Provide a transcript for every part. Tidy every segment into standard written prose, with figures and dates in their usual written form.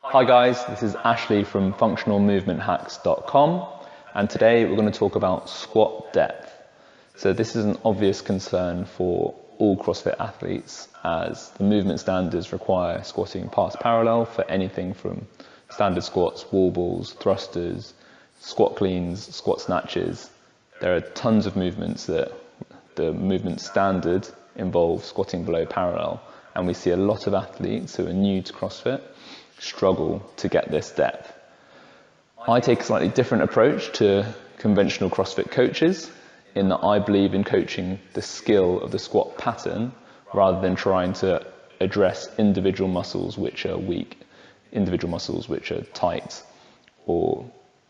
Hi guys, this is Ashley from functionalmovementhacks.com, and today we're going to talk about squat depth. So this is an obvious concern for all CrossFit athletes, as the movement standards require squatting past parallel for anything from standard squats, wall balls, thrusters, squat cleans, squat snatches. There are tons of movements that the movement standard involves squatting below parallel, and we see a lot of athletes who are new to CrossFit struggle to get this depth. I take a slightly different approach to conventional CrossFit coaches, in that I believe in coaching the skill of the squat pattern rather than trying to address individual muscles which are weak, individual muscles which are tight, or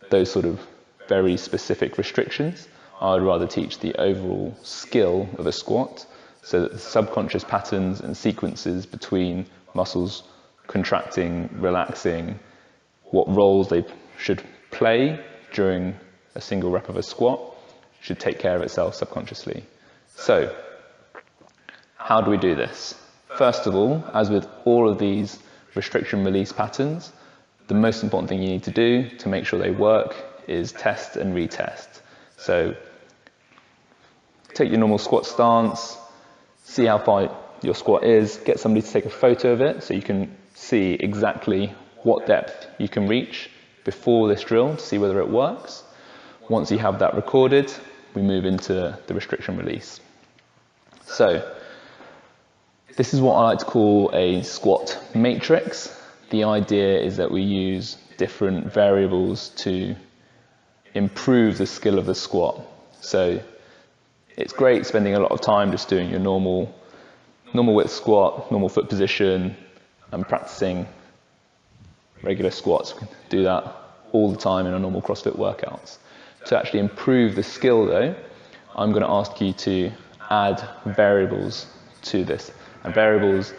those sort of very specific restrictions. I would rather teach the overall skill of a squat, so that the subconscious patterns and sequences between muscles contracting, relaxing, what roles they should play during a single rep of a squat should take care of itself subconsciously. So, how do we do this? First of all, as with all of these restriction release patterns, the most important thing you need to do to make sure they work is test and retest. So, take your normal squat stance, see how far your squat is, get somebody to take a photo of it so you can see exactly what depth you can reach before this drill to see whether it works. Once you have that recorded, we move into the restriction release. So, this is what I like to call a squat matrix. The idea is that we use different variables to improve the skill of the squat. So, it's great spending a lot of time just doing your normal width squat, normal foot position, and practicing regular squats. We can do that all the time in our normal CrossFit workouts. To actually improve the skill though, I'm going to ask you to add variables to this. And variables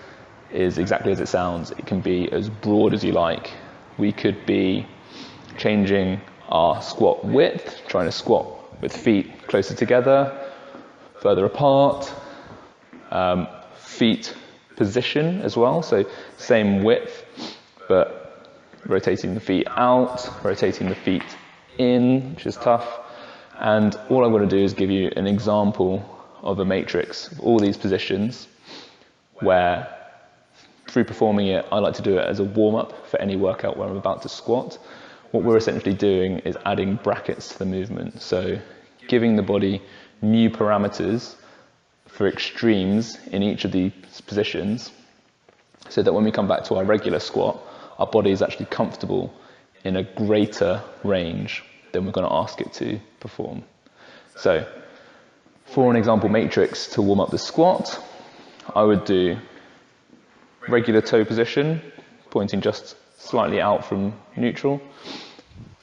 is exactly as it sounds. It can be as broad as you like. We could be changing our squat width, trying to squat with feet closer together, further apart, feet position as well, so same width, but rotating the feet out, rotating the feet in, which is tough. And all I'm going to do is give you an example of a matrix of all these positions, where through performing it, I like to do it as a warm-up for any workout where I'm about to squat. What we're essentially doing is adding brackets to the movement, so giving the body new parameters for extremes in each of these positions, so that when we come back to our regular squat, our body is actually comfortable in a greater range than we're going to ask it to perform. So, for an example matrix to warm up the squat, I would do regular toe position, pointing just slightly out from neutral,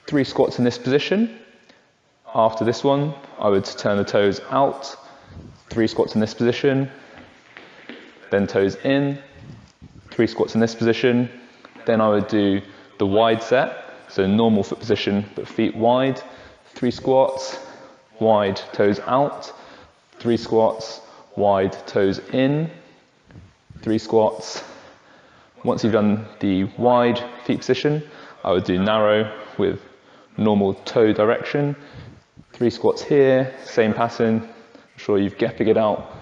3 squats in this position. After this one, I would turn the toes out, 3 squats in this position, then toes in, 3 squats in this position. Then I would do the wide set, so normal foot position but feet wide, 3 squats, wide toes out, 3 squats, wide toes in, 3 squats. Once you've done the wide feet position, I would do narrow with normal toe direction, 3 squats here, same pattern. I'm sure you've figured out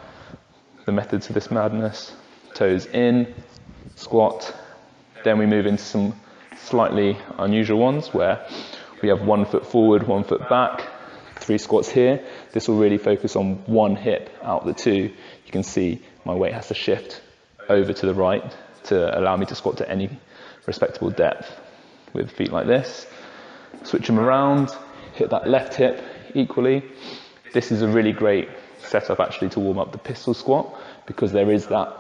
the method to this madness. Toes in, squat. Then we move into some slightly unusual ones where we have 1 foot forward, 1 foot back, 3 squats here. This will really focus on one hip out of the 2. You can see my weight has to shift over to the right to allow me to squat to any respectable depth with feet like this. Switch them around, hit that left hip equally. This is a really great setup actually to warm up the pistol squat, because there is that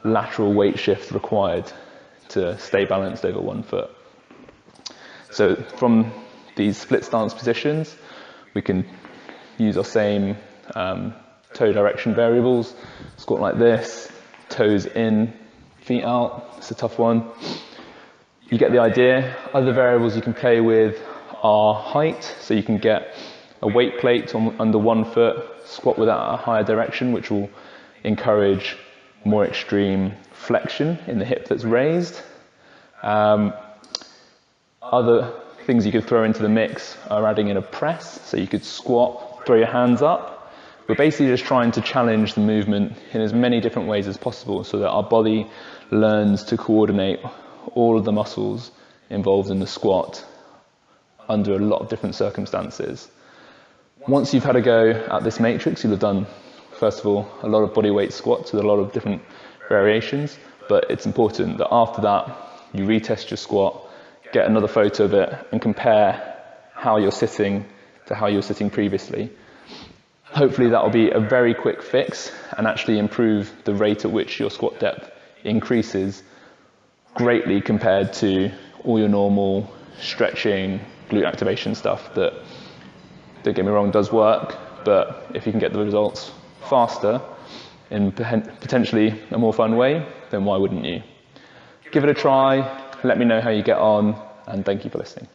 lateral weight shift required to stay balanced over 1 foot. So from these split stance positions, we can use our same toe direction variables, squat like this, toes in, feet out. It's a tough one. You get the idea. Other variables you can play with are height, so you can get a weight plate under 1 foot, squat with that at a higher direction, which will encourage more extreme flexion in the hip that's raised. Other things you could throw into the mix are adding in a press, so you could squat, throw your hands up. We're basically just trying to challenge the movement in as many different ways as possible so that our body learns to coordinate all of the muscles involved in the squat under a lot of different circumstances. Once you've had a go at this matrix, you'll have done, first of all, a lot of body weight squats with a lot of different variations, but it's important that after that, you retest your squat, get another photo of it, and compare how you're sitting to how you were sitting previously. Hopefully that will be a very quick fix and actually improve the rate at which your squat depth increases greatly compared to all your normal stretching, glute activation stuff that, don't get me wrong, does work, but if you can get the results faster in potentially a more fun way, then why wouldn't you? Give it a try, let me know how you get on, and thank you for listening.